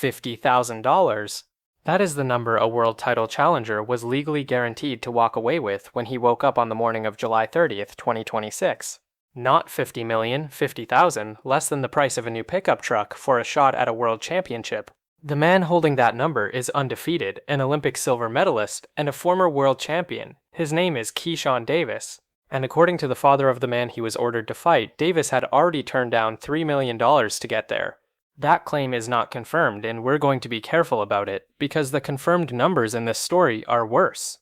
$50,000. That is the number a world title challenger was legally guaranteed to walk away with when he woke up on the morning of July 30th, 2026. Not 50 million, 50,000, less than the price of a new pickup truck for a shot at a world championship. The man holding that number is undefeated, an Olympic silver medalist, and a former world champion. His name is Keyshawn Davis. And according to the father of the man he was ordered to fight, Davis had already turned down $3 million to get there. That claim is not confirmed, and we're going to be careful about it, because the confirmed numbers in this story are worse.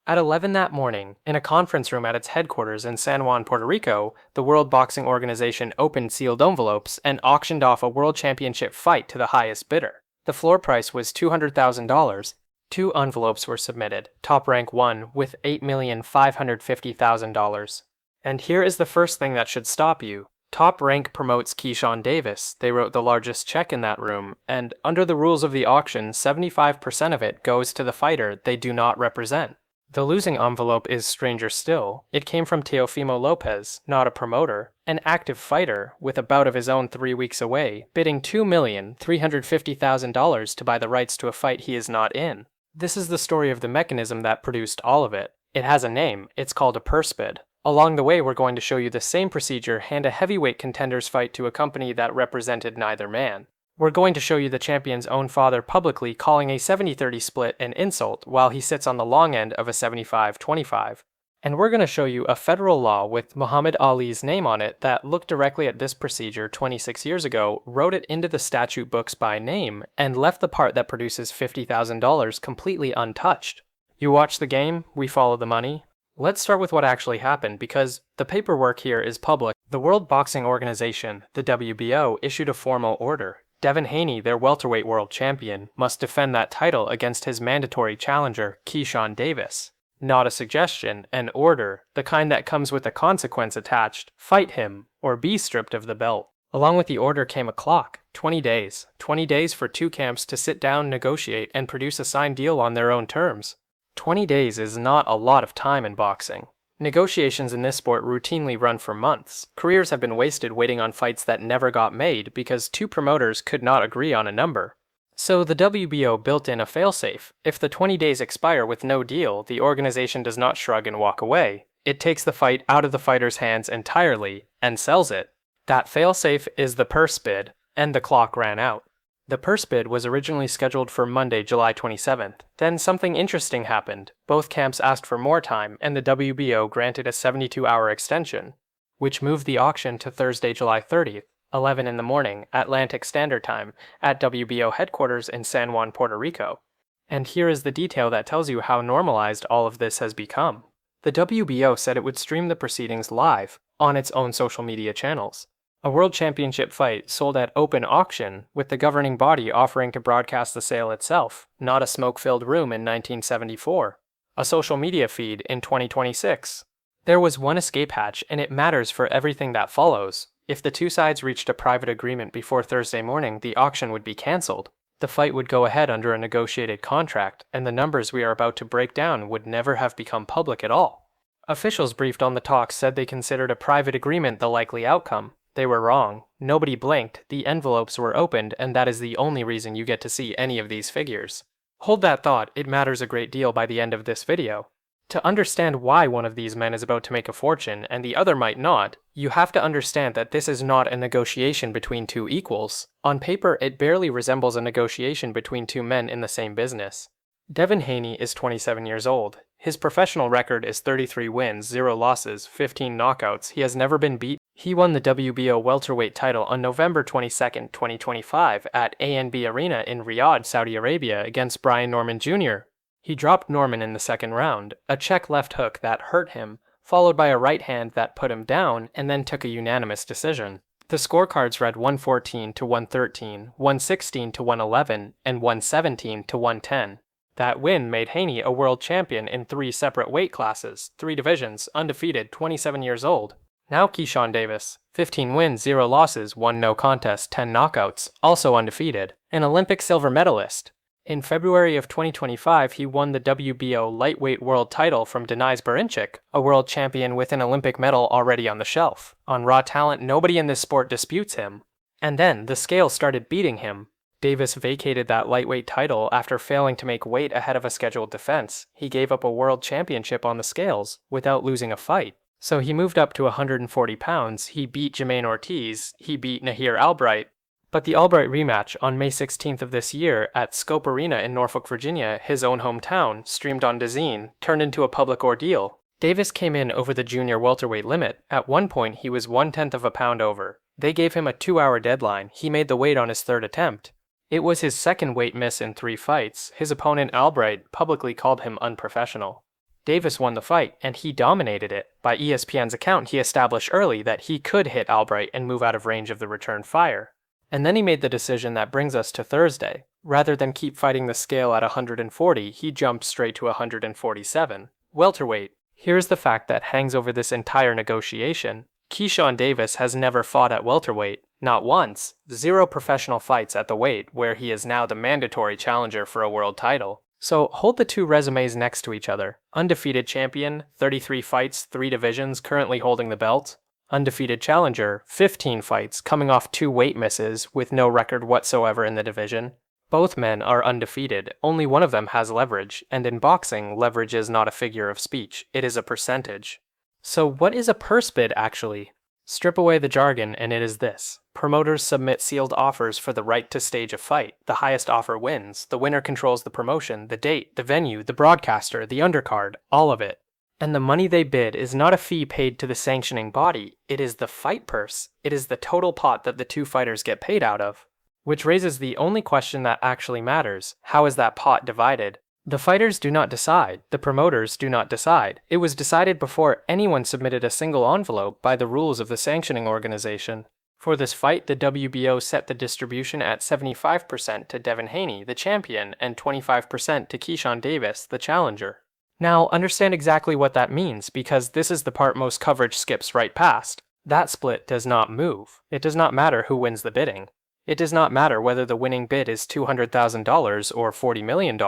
At 11 that morning, in a conference room at its headquarters in San Juan, Puerto Rico, the World Boxing Organization opened sealed envelopes and auctioned off a world championship fight to the highest bidder. The floor price was $200,000. 2 envelopes were submitted, top rank 1 with $8,550,000. And here is the first thing that should stop you. Top Rank promotes Keyshawn Davis. They wrote the largest check in that room, and under the rules of the auction, 75% of it goes to the fighter they do not represent. The losing envelope is stranger still. It came from Teofimo Lopez, not a promoter, an active fighter with a bout of his own 3 weeks away, bidding $2,350,000 to buy the rights to a fight he is not in. This is the story of the mechanism that produced all of it. It has a name. It's called a purse bid. Along the way, we're going to show you the same procedure hand a heavyweight contender's fight to a company that represented neither man. We're going to show you the champion's own father publicly calling a 70-30 split an insult while he sits on the long end of a 75-25. And we're going to show you a federal law with Muhammad Ali's name on it that looked directly at this procedure 26 years ago, wrote it into the statute books by name, and left the part that produces $50,000 completely untouched. You watch the game, we follow the money. Let's start with what actually happened, because the paperwork here is public. The World Boxing Organization, the WBO, issued a formal order. Devin Haney, their welterweight world champion, must defend that title against his mandatory challenger, Keyshawn Davis. Not a suggestion, an order, the kind that comes with a consequence attached: fight him, or be stripped of the belt. Along with the order came a clock, 20 days. 20 days for 2 camps to sit down, negotiate, and produce a signed deal on their own terms. 20 days is not a lot of time in boxing. Negotiations in this sport routinely run for months. Careers have been wasted waiting on fights that never got made because 2 promoters could not agree on a number. So the WBO built in a failsafe. If the 20 days expire with no deal, the organization does not shrug and walk away. It takes the fight out of the fighter's hands entirely and sells it. That failsafe is the purse bid, and the clock ran out. The purse bid was originally scheduled for Monday, July 27th. Then something interesting happened. Both camps asked for more time, and the WBO granted a 72-hour extension, which moved the auction to Thursday, July 30th, 11 in the morning, Atlantic Standard Time, at WBO headquarters in San Juan, Puerto Rico. And here is the detail that tells you how normalized all of this has become. The WBO said it would stream the proceedings live on its own social media channels. A world championship fight sold at open auction, with the governing body offering to broadcast the sale itself, not a smoke-filled room in 1974. A social media feed in 2026. There was one escape hatch, and it matters for everything that follows. If the 2 sides reached a private agreement before Thursday morning, the auction would be cancelled. The fight would go ahead under a negotiated contract, and the numbers we are about to break down would never have become public at all. Officials briefed on the talks said they considered a private agreement the likely outcome. They were wrong. Nobody blinked, the envelopes were opened, and that is the only reason you get to see any of these figures. Hold that thought, it matters a great deal by the end of this video. To understand why one of these men is about to make a fortune and the other might not, you have to understand that this is not a negotiation between 2 equals. On paper, it barely resembles a negotiation between 2 men in the same business. Devin Haney is 27 years old. His professional record is 33 wins, 0 losses, 15 knockouts. He has never been beat. He won the WBO welterweight title on November 22, 2025 at ANB Arena in Riyadh, Saudi Arabia against Brian Norman Jr. He dropped Norman in the second round, a check left hook that hurt him, followed by a right hand that put him down, and then took a unanimous decision. The scorecards read 114 to 113, 116 to 111, and 117 to 110. That win made Haney a world champion in 3 separate weight classes, 3 divisions, undefeated, 27 years old. Now Keyshawn Davis, 15 wins, 0 losses, 1 no contest, 10 knockouts, also undefeated, an Olympic silver medalist. In February of 2025, he won the WBO lightweight world title from Denys Berinchik, a world champion with an Olympic medal already on the shelf. On raw talent, nobody in this sport disputes him. And then, the scales started beating him. Davis vacated that lightweight title after failing to make weight ahead of a scheduled defense. He gave up a world championship on the scales without losing a fight. So he moved up to 140 pounds, he beat Jermaine Ortiz, he beat Nahir Albright. But the Albright rematch on May 16th of this year at Scope Arena in Norfolk, Virginia, his own hometown, streamed on DAZN, turned into a public ordeal. Davis came in over the junior welterweight limit. At one point, he was 1/10 of a pound over. They gave him a 2-hour deadline. He made the weight on his third attempt. It was his second weight miss in 3 fights. His opponent Albright publicly called him unprofessional. Davis won the fight, and he dominated it. By ESPN's account, he established early that he could hit Albright and move out of range of the return fire. And then he made the decision that brings us to Thursday. Rather than keep fighting the scale at 140, he jumped straight to 147. Welterweight. Here's the fact that hangs over this entire negotiation. Keyshawn Davis has never fought at welterweight. Not once. 0 professional fights at the weight, where he is now the mandatory challenger for a world title. So hold the 2 resumes next to each other. Undefeated champion, 33 fights, 3 divisions, currently holding the belt. Undefeated challenger, 15 fights, coming off 2 weight misses with no record whatsoever in the division. Both men are undefeated, only one of them has leverage, and in boxing, leverage is not a figure of speech, it is a percentage. So what is a purse bid actually? Strip away the jargon and it is this. Promoters submit sealed offers for the right to stage a fight. The highest offer wins. The winner controls the promotion, the date, the venue, the broadcaster, the undercard, all of it. And the money they bid is not a fee paid to the sanctioning body, it is the fight purse. It is the total pot that the 2 fighters get paid out of. Which raises the only question that actually matters. How is that pot divided? The fighters do not decide. The promoters do not decide. It was decided before anyone submitted a single envelope by the rules of the sanctioning organization. For this fight, the WBO set the distribution at 75% to Devin Haney, the champion, and 25% to Keyshawn Davis, the challenger. Now, understand exactly what that means, because this is the part most coverage skips right past. That split does not move. It does not matter who wins the bidding. It does not matter whether the winning bid is $200,000 or $40 million.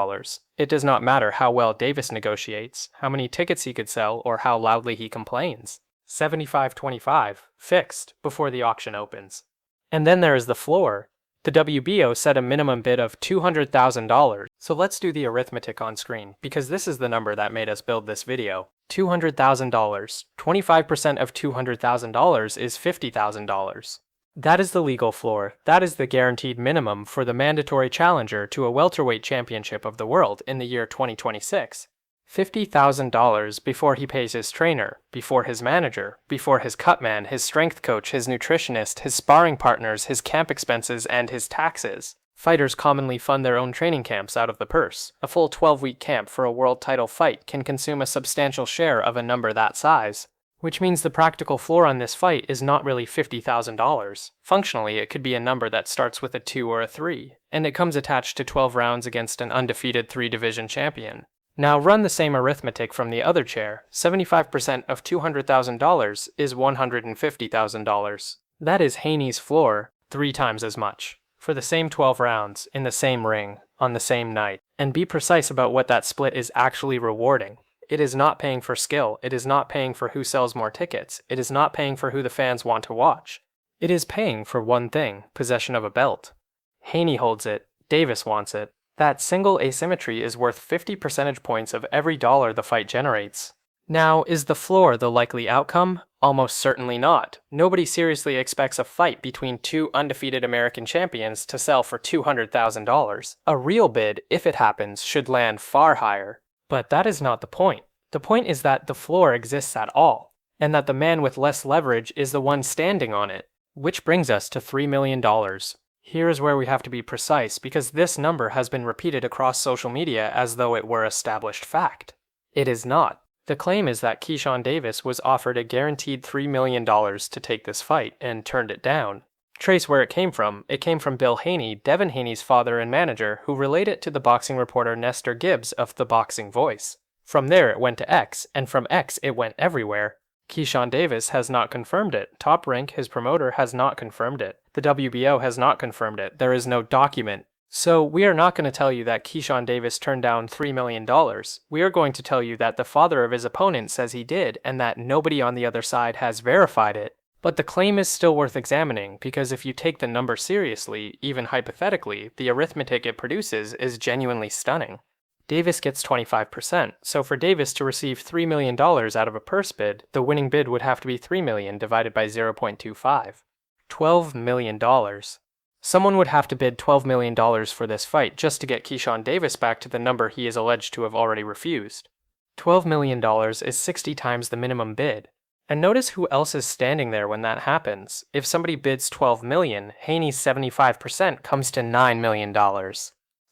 It does not matter how well Davis negotiates, how many tickets he could sell, or how loudly he complains. 75-25, fixed, before the auction opens. And then there is the floor. The WBO set a minimum bid of $200,000. So let's do the arithmetic on screen, because this is the number that made us build this video. $200,000. 25% of $200,000 is $50,000. That is the legal floor. That is the guaranteed minimum for the mandatory challenger to a welterweight championship of the world in the year 2026. $50,000 before he pays his trainer, before his manager, before his cutman, his strength coach, his nutritionist, his sparring partners, his camp expenses, and his taxes. Fighters commonly fund their own training camps out of the purse. A full 12-week camp for a world title fight can consume a substantial share of a number that size. Which means the practical floor on this fight is not really $50,000. Functionally, it could be a number that starts with a 2 or a 3, and it comes attached to 12 rounds against an undefeated 3-division champion. Now run the same arithmetic from the other chair. 75% of $200,000 is $150,000. That is Haney's floor, 3 times as much. For the same 12 rounds, in the same ring, on the same night. And be precise about what that split is actually rewarding. It is not paying for skill. It is not paying for who sells more tickets. It is not paying for who the fans want to watch. It is paying for one thing, possession of a belt. Haney holds it. Davis wants it. That single asymmetry is worth 50 percentage points of every dollar the fight generates. Now, is the floor the likely outcome? Almost certainly not. Nobody seriously expects a fight between 2 undefeated American champions to sell for $200,000. A real bid, if it happens, should land far higher. But that is not the point. The point is that the floor exists at all, and that the man with less leverage is the one standing on it. Which brings us to $3 million. Here is where we have to be precise, because this number has been repeated across social media as though it were established fact. It is not. The claim is that Keyshawn Davis was offered a guaranteed $3 million to take this fight and turned it down. Trace where it came from. It came from Bill Haney, Devin Haney's father and manager, who relayed it to the boxing reporter Nestor Gibbs of The Boxing Voice. From there it went to X, and from X it went everywhere. Keyshawn Davis has not confirmed it. Top Rank, his promoter, has not confirmed it. The WBO has not confirmed it. There is no document. So we are not going to tell you that Keyshawn Davis turned down $3 million. We are going to tell you that the father of his opponent says he did, and that nobody on the other side has verified it. But the claim is still worth examining because if you take the number seriously, even hypothetically, the arithmetic it produces is genuinely stunning. Davis gets 25%, so for Davis to receive $3 million out of a purse bid, the winning bid would have to be $3 million divided by 0.25. $12 million. Someone would have to bid $12 million for this fight just to get Keyshawn Davis back to the number he is alleged to have already refused. $12 million is 60 times the minimum bid. And notice who else is standing there when that happens. If somebody bids $12 million, Haney's 75% comes to $9 million.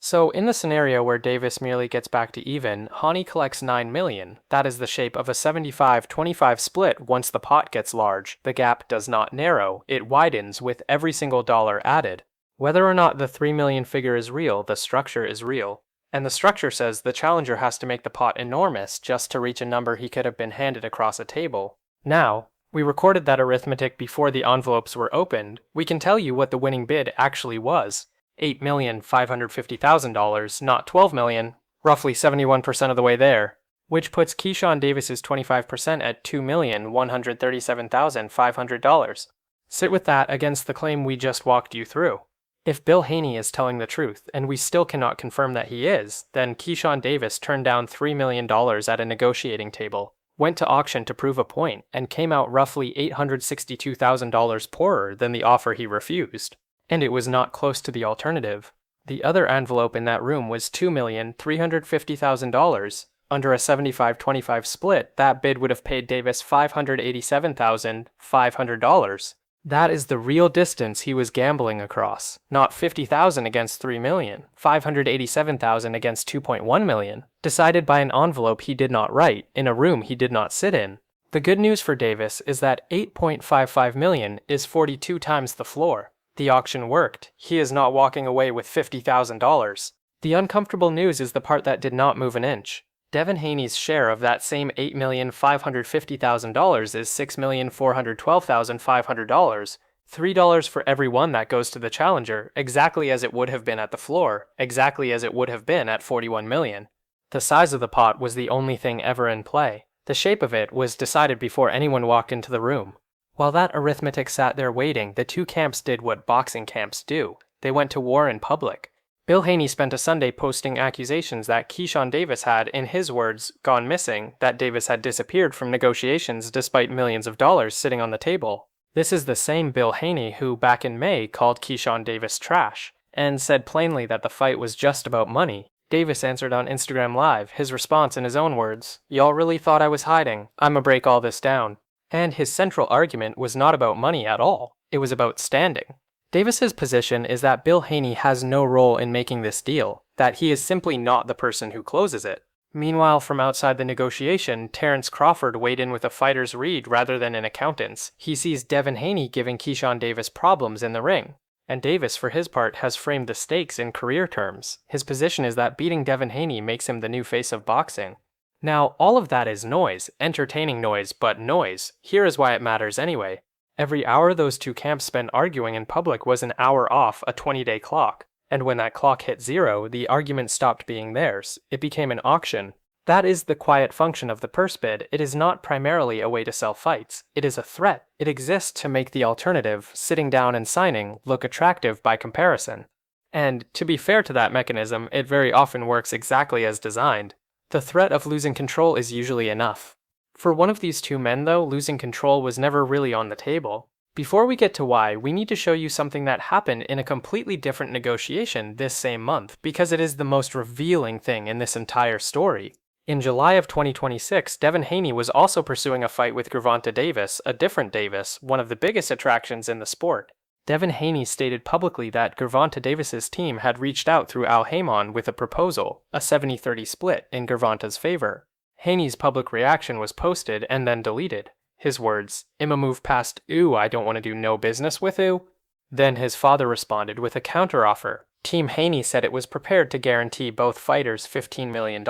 So in the scenario where Davis merely gets back to even, Haney collects $9 million. That is the shape of a 75-25 split once the pot gets large. The gap does not narrow, it widens with every single dollar added. Whether or not the $3 million figure is real, the structure is real. And the structure says the challenger has to make the pot enormous just to reach a number he could have been handed across a table. Now, we recorded that arithmetic before the envelopes were opened. We can tell you what the winning bid actually was. $8,550,000, not $12 million, roughly 71% of the way there, which puts Keyshawn Davis's 25% at $2,137,500. Sit with that against the claim we just walked you through. If Bill Haney is telling the truth, and we still cannot confirm that he is, then Keyshawn Davis turned down $3 million at a negotiating table, went to auction to prove a point, and came out roughly $862,000 poorer than the offer he refused. And it was not close to the alternative. The other envelope in that room was $2,350,000. Under a 75-25 split, that bid would have paid Davis $587,500. That is the real distance he was gambling across, not $50,000 against $3 million, $587,000 against $2.1 million, decided by an envelope he did not write, in a room he did not sit in. The good news for Davis is that $8.55 million is 42 times the floor. The auction worked. He is not walking away with $50,000. The uncomfortable news is the part that did not move an inch. Devin Haney's share of that same $8,550,000 is $6,412,500, $3 for every one that goes to the challenger, exactly as it would have been at the floor, exactly as it would have been at $41 million. The size of the pot was the only thing ever in play. The shape of it was decided before anyone walked into the room. While that arithmetic sat there waiting, the two camps did what boxing camps do. They went to war in public. Bill Haney spent a Sunday posting accusations that Keyshawn Davis had, in his words, gone missing, that Davis had disappeared from negotiations despite millions of dollars sitting on the table. This is the same Bill Haney who, back in May, called Keyshawn Davis trash, and said plainly that the fight was just about money. Davis answered on Instagram Live, his response in his own words, "Y'all really thought I was hiding. I'ma break all this down." And his central argument was not about money at all. It was about standing. Davis's position is that Bill Haney has no role in making this deal, that he is simply not the person who closes it. Meanwhile, from outside the negotiation, Terrence Crawford weighed in with a fighter's read rather than an accountant's. He sees Devin Haney giving Keyshawn Davis problems in the ring. And Davis, for his part, has framed the stakes in career terms. His position is that beating Devin Haney makes him the new face of boxing. Now, all of that is noise, entertaining noise, but noise. Here is why it matters anyway. Every hour those two camps spent arguing in public was an hour off a 20-day clock. And when that clock hit zero, the argument stopped being theirs. It became an auction. That is the quiet function of the purse bid. It is not primarily a way to sell fights. It is a threat. It exists to make the alternative, sitting down and signing, look attractive by comparison. And, to be fair to that mechanism, it very often works exactly as designed. The threat of losing control is usually enough. For one of these two men, though, losing control was never really on the table. Before we get to why, we need to show you something that happened in a completely different negotiation this same month, because it is the most revealing thing in this entire story. In July of 2026, Devin Haney was also pursuing a fight with Gervonta Davis, a different Davis, one of the biggest attractions in the sport. Devin Haney stated publicly that Gervonta Davis's team had reached out through Al Haymon with a proposal, a 70-30 split, in Gervonta's favor. Haney's public reaction was posted and then deleted. His words, "I'ma move past, ooh, I don't want to do no business with you." Then his father responded with a counteroffer. Team Haney said it was prepared to guarantee both fighters $15 million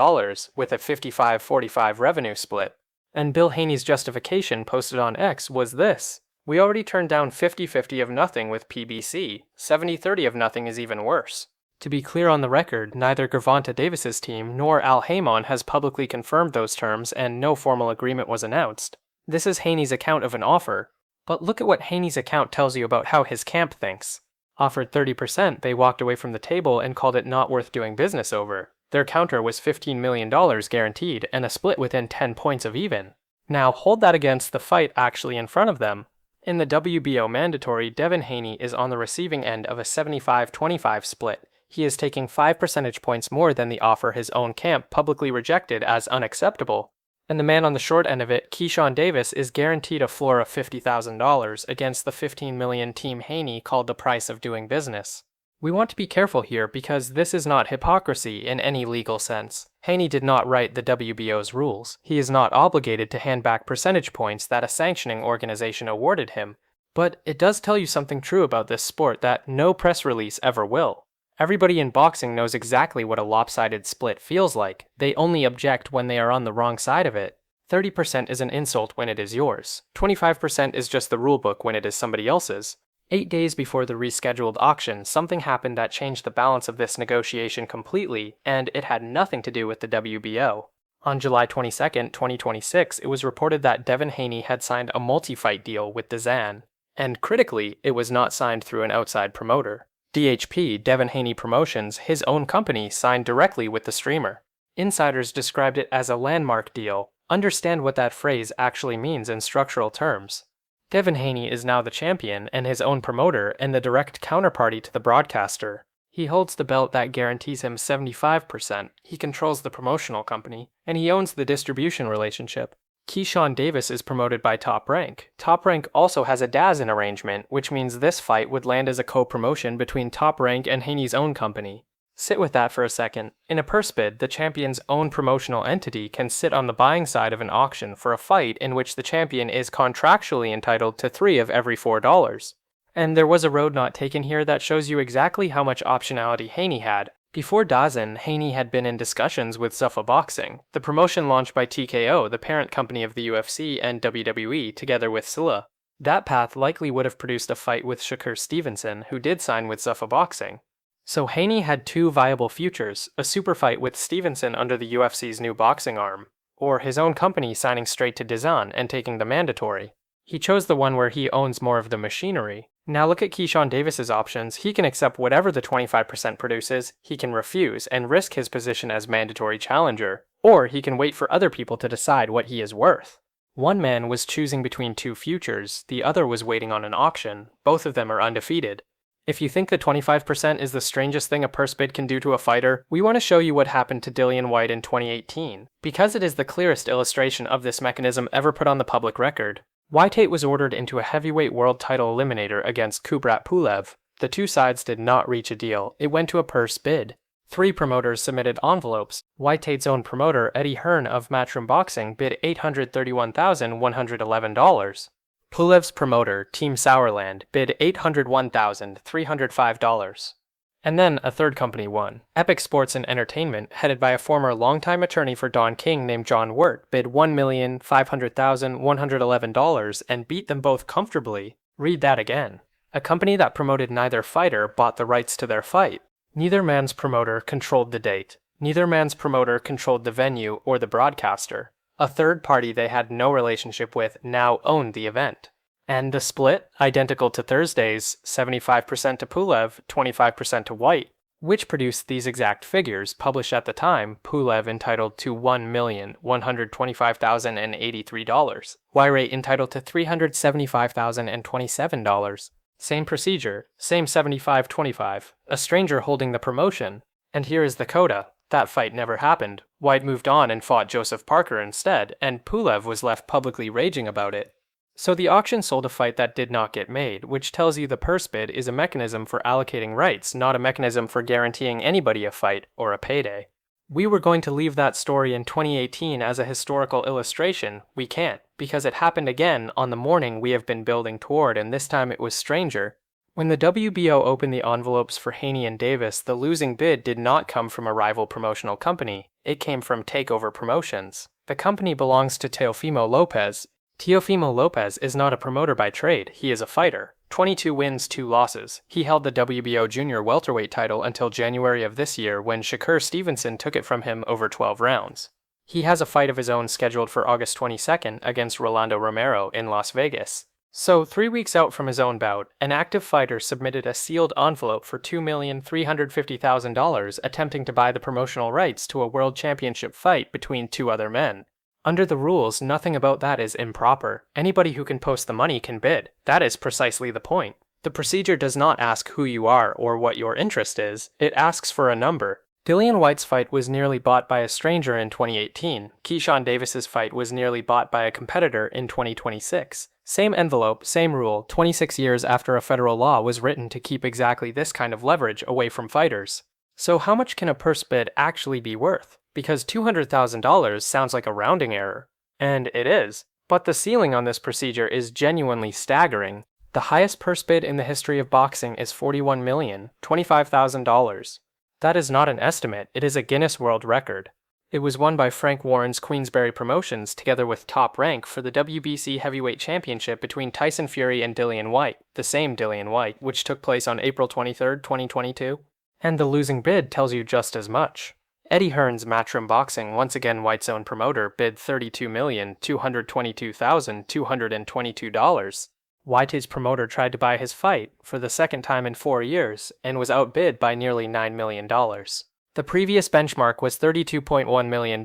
with a 55-45 revenue split. And Bill Haney's justification posted on X was this: "We already turned down 50-50 of nothing with PBC. 70-30 of nothing is even worse." To be clear on the record, neither Gervonta Davis's team nor Al Haymon has publicly confirmed those terms and no formal agreement was announced. This is Haney's account of an offer. But look at what Haney's account tells you about how his camp thinks. Offered 30%, they walked away from the table and called it not worth doing business over. Their counter was $15 million guaranteed and a split within 10 points of even. Now hold that against the fight actually in front of them. In the WBO mandatory, Devin Haney is on the receiving end of a 75-25 split. He is taking 5 percentage points more than the offer his own camp publicly rejected as unacceptable. And the man on the short end of it, Keyshawn Davis, is guaranteed a floor of $50,000 against the $15 million Team Haney called the price of doing business. We want to be careful here because this is not hypocrisy in any legal sense. Haney did not write the WBO's rules. He is not obligated to hand back percentage points that a sanctioning organization awarded him. But it does tell you something true about this sport that no press release ever will. Everybody in boxing knows exactly what a lopsided split feels like. They only object when they are on the wrong side of it. 30% is an insult when it is yours. 25% is just the rulebook when it is somebody else's. 8 days before the rescheduled auction, something happened that changed the balance of this negotiation completely, and it had nothing to do with the WBO. On July 22, 2026, it was reported that Devin Haney had signed a multi-fight deal with DAZN. And critically, it was not signed through an outside promoter. DHP, Devin Haney Promotions, his own company, signed directly with the streamer. Insiders described it as a landmark deal. Understand what that phrase actually means in structural terms. Devin Haney is now the champion and his own promoter and the direct counterparty to the broadcaster. He holds the belt that guarantees him 75%, he controls the promotional company, and he owns the distribution relationship. Keyshawn Davis is promoted by Top Rank. Top Rank also has a DAZN arrangement, which means this fight would land as a co-promotion between Top Rank and Haney's own company. Sit with that for a second. In a purse bid, the champion's own promotional entity can sit on the buying side of an auction for a fight in which the champion is contractually entitled to 3 of every $4. And there was a road not taken here that shows you exactly how much optionality Haney had. Before DAZN, Haney had been in discussions with Zuffa Boxing, the promotion launched by TKO, the parent company of the UFC and WWE, together with Silla. That path likely would have produced a fight with Shakur Stevenson, who did sign with Zuffa Boxing. So Haney had 2 viable futures, a super fight with Stevenson under the UFC's new boxing arm, or his own company signing straight to DAZN and taking the mandatory. He chose the one where he owns more of the machinery. Now look at Keyshawn Davis's options. He can accept whatever the 25% produces, he can refuse and risk his position as mandatory challenger, or he can wait for other people to decide what he is worth. One man was choosing between 2 futures, the other was waiting on an auction. Both of them are undefeated. If you think the 25% is the strangest thing a purse bid can do to a fighter, we want to show you what happened to Dillian Whyte in 2018, because it is the clearest illustration of this mechanism ever put on the public record. Whyte was ordered into a heavyweight world title eliminator against Kubrat Pulev. The 2 sides did not reach a deal. It went to a purse bid. 3 promoters submitted envelopes. Whyte's own promoter, Eddie Hearn of Matchroom Boxing, bid $831,111. Pulev's promoter, Team Sourland, bid $801,305. And then a third company won. Epic Sports and Entertainment, headed by a former longtime attorney for Don King named John Wirt, bid $1,500,111 and beat them both comfortably. Read that again. A company that promoted neither fighter bought the rights to their fight. Neither man's promoter controlled the date. Neither man's promoter controlled the venue or the broadcaster. A third party they had no relationship with now owned the event. And the split, identical to Thursday's, 75% to Pulev, 25% to Whyte, which produced these exact figures, published at the time, Pulev entitled to $1,125,083, Whyte entitled to $375,027. Same procedure, same 75-25, a stranger holding the promotion. And here is the coda. That fight never happened. Whyte moved on and fought Joseph Parker instead, and Pulev was left publicly raging about it. So the auction sold a fight that did not get made, which tells you the purse bid is a mechanism for allocating rights, not a mechanism for guaranteeing anybody a fight or a payday. We were going to leave that story in 2018 as a historical illustration. We can't, because it happened again on the morning we have been building toward, and this time it was stranger. When the WBO opened the envelopes for Haney and Davis, the losing bid did not come from a rival promotional company. It came from Takeover Promotions. The company belongs to Teofimo Lopez. Teofimo Lopez is not a promoter by trade, he is a fighter. 22 wins, 2 losses. He held the WBO junior welterweight title until January of this year when Shakur Stevenson took it from him over 12 rounds. He has a fight of his own scheduled for August 22nd against Rolando Romero in Las Vegas. So, 3 weeks out from his own bout, an active fighter submitted a sealed envelope for $2,350,000 attempting to buy the promotional rights to a world championship fight between two other men. Under the rules, nothing about that is improper. Anybody who can post the money can bid. That is precisely the point. The procedure does not ask who you are or what your interest is, it asks for a number. Dillian Whyte's fight was nearly bought by a stranger in 2018. Keyshawn Davis's fight was nearly bought by a competitor in 2026. Same envelope, same rule, 26 years after a federal law was written to keep exactly this kind of leverage away from fighters. So how much can a purse bid actually be worth? Because $200,000 sounds like a rounding error. And it is. But the ceiling on this procedure is genuinely staggering. The highest purse bid in the history of boxing is $41,025,000. That is not an estimate, it is a Guinness World Record. It was won by Frank Warren's Queensberry Promotions together with Top Rank for the WBC Heavyweight Championship between Tyson Fury and Dillian Whyte, the same Dillian Whyte, which took place on April 23, 2022. And the losing bid tells you just as much. Eddie Hearn's Matchroom Boxing, once again Whyte's own promoter, bid $32,222,222. Whyte, his promoter, tried to buy his fight for the second time in 4 years and was outbid by nearly $9 million. The previous benchmark was $32.1 million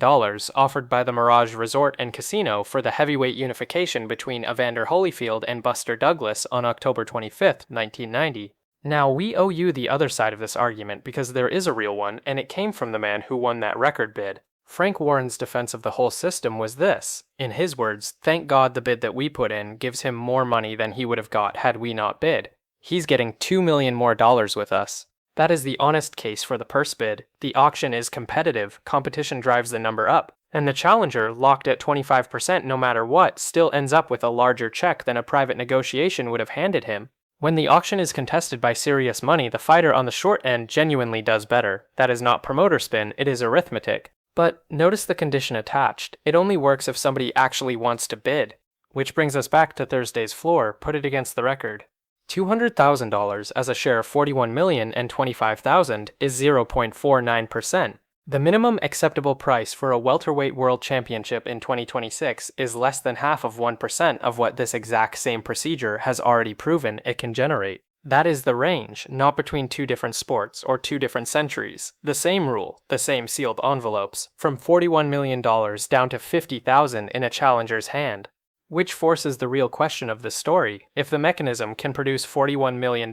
offered by the Mirage Resort and Casino for the heavyweight unification between Evander Holyfield and Buster Douglas on October 25, 1990. Now, we owe you the other side of this argument because there is a real one, and it came from the man who won that record bid. Frank Warren's defense of the whole system was this. In his words, thank God the bid that we put in gives him more money than he would have got had we not bid. He's getting $2 million more with us. That is the honest case for the purse bid. The auction is competitive, competition drives the number up, and the challenger, locked at 25% no matter what, still ends up with a larger check than a private negotiation would have handed him. When the auction is contested by serious money, the fighter on the short end genuinely does better. That is not promoter spin, it is arithmetic. But notice the condition attached. It only works if somebody actually wants to bid. Which brings us back to Thursday's floor, put it against the record. $200,000 as a share of $41,025,000 is 0.49%. The minimum acceptable price for a welterweight world championship in 2026 is less than half of 1% of what this exact same procedure has already proven it can generate. That is the range, not between two different sports or two different centuries. The same rule, the same sealed envelopes, from $41 million down to $50,000 in a challenger's hand. Which forces the real question of this story. If the mechanism can produce $41 million,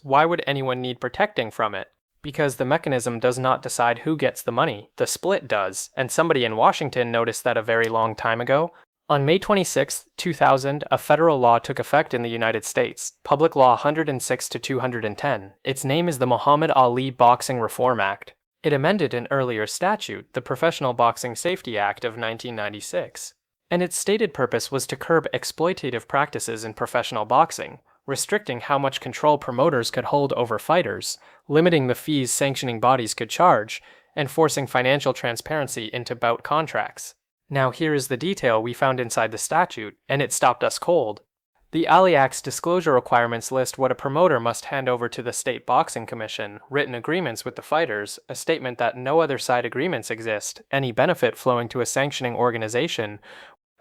why would anyone need protecting from it? Because the mechanism does not decide who gets the money, the split does, and somebody in Washington noticed that a very long time ago. On May 26, 2000, a federal law took effect in the United States, Public Law 106-210. Its name is the Muhammad Ali Boxing Reform Act. It amended an earlier statute, the Professional Boxing Safety Act of 1996. And its stated purpose was to curb exploitative practices in professional boxing, restricting how much control promoters could hold over fighters, limiting the fees sanctioning bodies could charge, and forcing financial transparency into bout contracts. Now here is the detail we found inside the statute, and it stopped us cold. The Ali Act's disclosure requirements list what a promoter must hand over to the State Boxing Commission, written agreements with the fighters, a statement that no other side agreements exist, any benefit flowing to a sanctioning organization,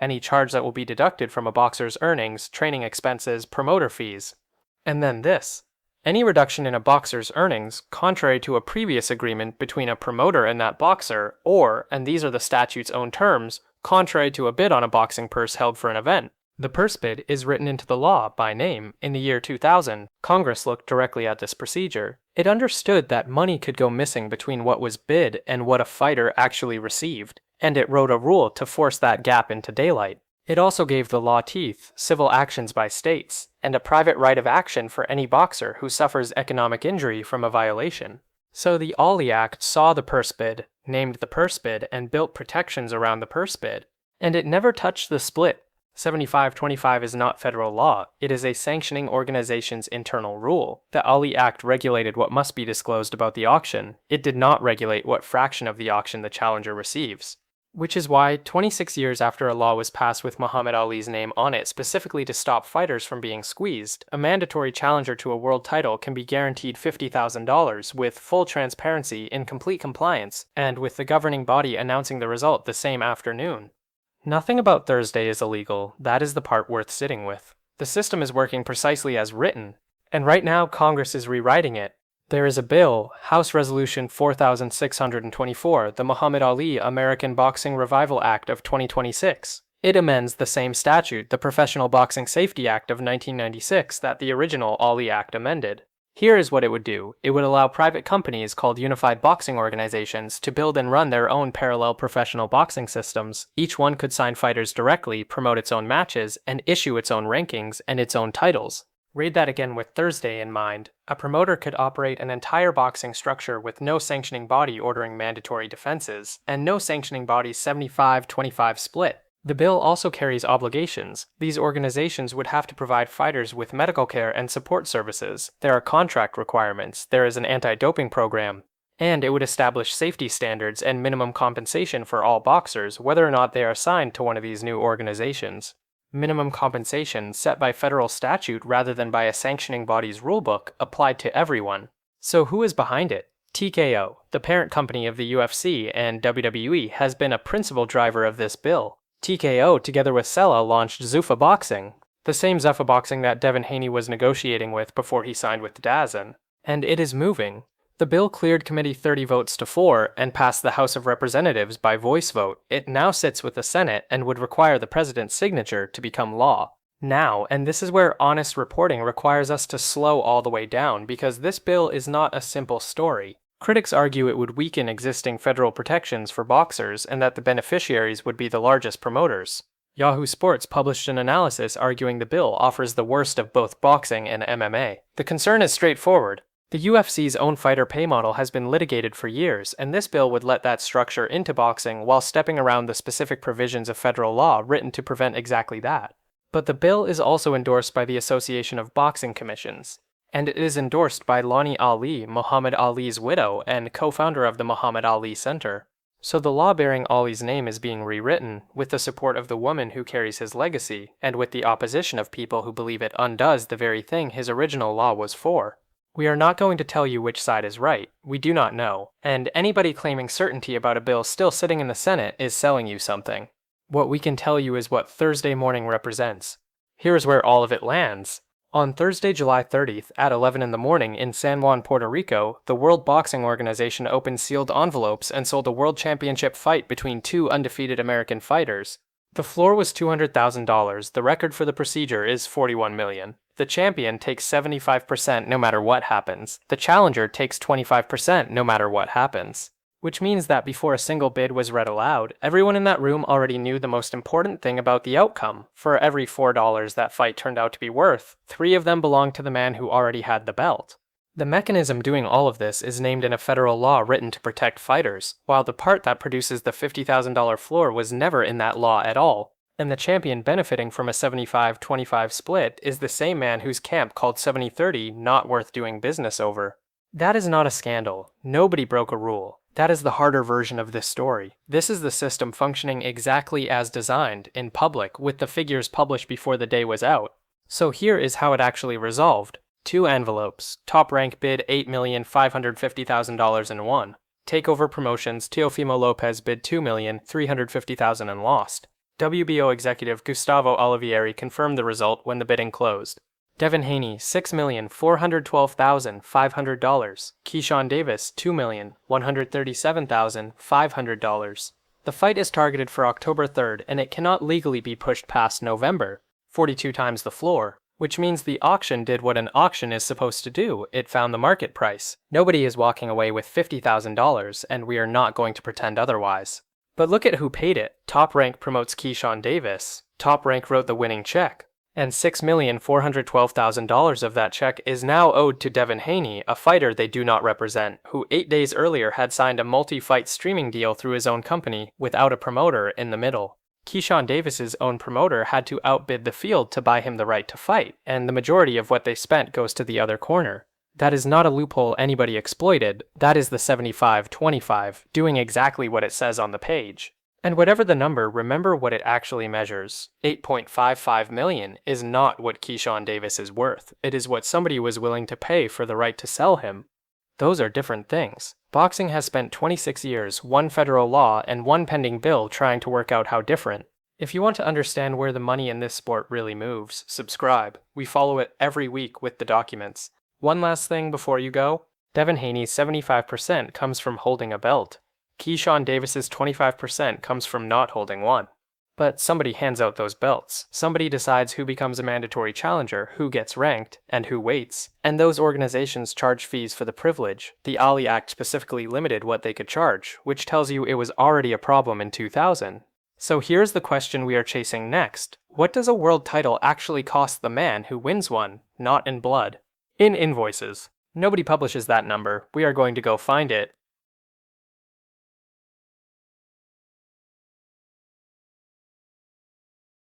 any charge that will be deducted from a boxer's earnings, training expenses, promoter fees. And then this. Any reduction in a boxer's earnings, contrary to a previous agreement between a promoter and that boxer, or, and these are the statute's own terms, contrary to a bid on a boxing purse held for an event. The purse bid is written into the law by name. In the year 2000, Congress looked directly at this procedure. It understood that money could go missing between what was bid and what a fighter actually received, and it wrote a rule to force that gap into daylight. It also gave the law teeth, civil actions by states, and a private right of action for any boxer who suffers economic injury from a violation. So the Ali Act saw the purse bid, named the purse bid, and built protections around the purse bid. And it never touched the split. 75-25 is not federal law, it is a sanctioning organization's internal rule. The Ali Act regulated what must be disclosed about the auction. It did not regulate what fraction of the auction the challenger receives. Which is why, 26 years after a law was passed with Muhammad Ali's name on it specifically to stop fighters from being squeezed, a mandatory challenger to a world title can be guaranteed $50,000 with full transparency in complete compliance, and with the governing body announcing the result the same afternoon. Nothing about Thursday is illegal, that is the part worth sitting with. The system is working precisely as written, and right now Congress is rewriting it. There is a bill, House Resolution 4624, the Muhammad Ali American Boxing Revival Act of 2026. It amends the same statute, the Professional Boxing Safety Act of 1996, that the original Ali Act amended. Here is what it would do. It would allow private companies called Unified Boxing Organizations to build and run their own parallel professional boxing systems. Each one could sign fighters directly, promote its own matches, and issue its own rankings and its own titles. Read that again with Thursday in mind. A promoter could operate an entire boxing structure with no sanctioning body ordering mandatory defenses, and no sanctioning body's 75-25 split. The bill also carries obligations. These organizations would have to provide fighters with medical care and support services. There are contract requirements. There is an anti-doping program. And it would establish safety standards and minimum compensation for all boxers, whether or not they are assigned to one of these new organizations. Minimum compensation set by federal statute rather than by a sanctioning body's rulebook applied to everyone. So who is behind it? TKO, the parent company of the UFC and WWE, has been a principal driver of this bill. TKO, together with Sella, launched Zuffa Boxing, the same Zuffa Boxing that Devin Haney was negotiating with before he signed with DAZN. And it is moving. The bill cleared committee 30 votes to 4 and passed the House of Representatives by voice vote. It now sits with the Senate and would require the president's signature to become law. Now, and this is where honest reporting requires us to slow all the way down, because this bill is not a simple story. Critics argue it would weaken existing federal protections for boxers and that the beneficiaries would be the largest promoters. Yahoo Sports published an analysis arguing the bill offers the worst of both boxing and MMA. The concern is straightforward. The UFC's own fighter pay model has been litigated for years, and this bill would let that structure into boxing while stepping around the specific provisions of federal law written to prevent exactly that. But the bill is also endorsed by the Association of Boxing Commissions, and it is endorsed by Lonnie Ali, Muhammad Ali's widow and co-founder of the Muhammad Ali Center. So the law bearing Ali's name is being rewritten, with the support of the woman who carries his legacy, and with the opposition of people who believe it undoes the very thing his original law was for. We are not going to tell you which side is right. We do not know. And anybody claiming certainty about a bill still sitting in the Senate is selling you something. What we can tell you is what Thursday morning represents. Here's where all of it lands. On Thursday, July 30th at 11 in the morning in San Juan, Puerto Rico, the World Boxing Organization opened sealed envelopes and sold a world championship fight between two undefeated American fighters. The floor was $200,000. The record for the procedure is $41 million. The champion takes 75% no matter what happens. The challenger takes 25% no matter what happens. Which means that before a single bid was read aloud, everyone in that room already knew the most important thing about the outcome. For every $4 that fight turned out to be worth, 3 of them belonged to the man who already had the belt. The mechanism doing all of this is named in a federal law written to protect fighters, while the part that produces the $50,000 floor was never in that law at all. And the champion benefiting from a 75-25 split is the same man whose camp called 70-30 not worth doing business over. That is not a scandal. Nobody broke a rule. That is the harder version of this story. This is the system functioning exactly as designed, in public, with the figures published before the day was out. So here is how it actually resolved. 2 envelopes. Top rank bid $8,550,000 and won. Takeover Promotions, Teofimo Lopez bid $2,350,000 and lost. WBO executive Gustavo Olivieri confirmed the result when the bidding closed. Devin Haney, $6,412,500. Keyshawn Davis, $2,137,500. The fight is targeted for October 3rd, and it cannot legally be pushed past November, 42 times the floor, which means the auction did what an auction is supposed to do. It found the market price. Nobody is walking away with $50,000, and we are not going to pretend otherwise. But look at who paid it. Top Rank promotes Keyshawn Davis. Top Rank wrote the winning check. And $6,412,000 of that check is now owed to Devin Haney, a fighter they do not represent, who 8 days earlier had signed a multi-fight streaming deal through his own company, without a promoter in the middle. Keyshawn Davis's own promoter had to outbid the field to buy him the right to fight, and the majority of what they spent goes to the other corner. That is not a loophole anybody exploited. That is the 75-25, doing exactly what it says on the page. And whatever the number, remember what it actually measures. $8.55 million is not what Keyshawn Davis is worth. It is what somebody was willing to pay for the right to sell him. Those are different things. Boxing has spent 26 years, 1 federal law, and 1 pending bill trying to work out how different. If you want to understand where the money in this sport really moves, subscribe. We follow it every week with the documents. One last thing before you go. Devin Haney's 75% comes from holding a belt. Keyshawn Davis's 25% comes from not holding one. But somebody hands out those belts. Somebody decides who becomes a mandatory challenger, who gets ranked, and who waits. And those organizations charge fees for the privilege. The Ali Act specifically limited what they could charge, which tells you it was already a problem in 2000. So here's the question we are chasing next. What does a world title actually cost the man who wins one, not in blood? In invoices. Nobody publishes that number. We are going to go find it.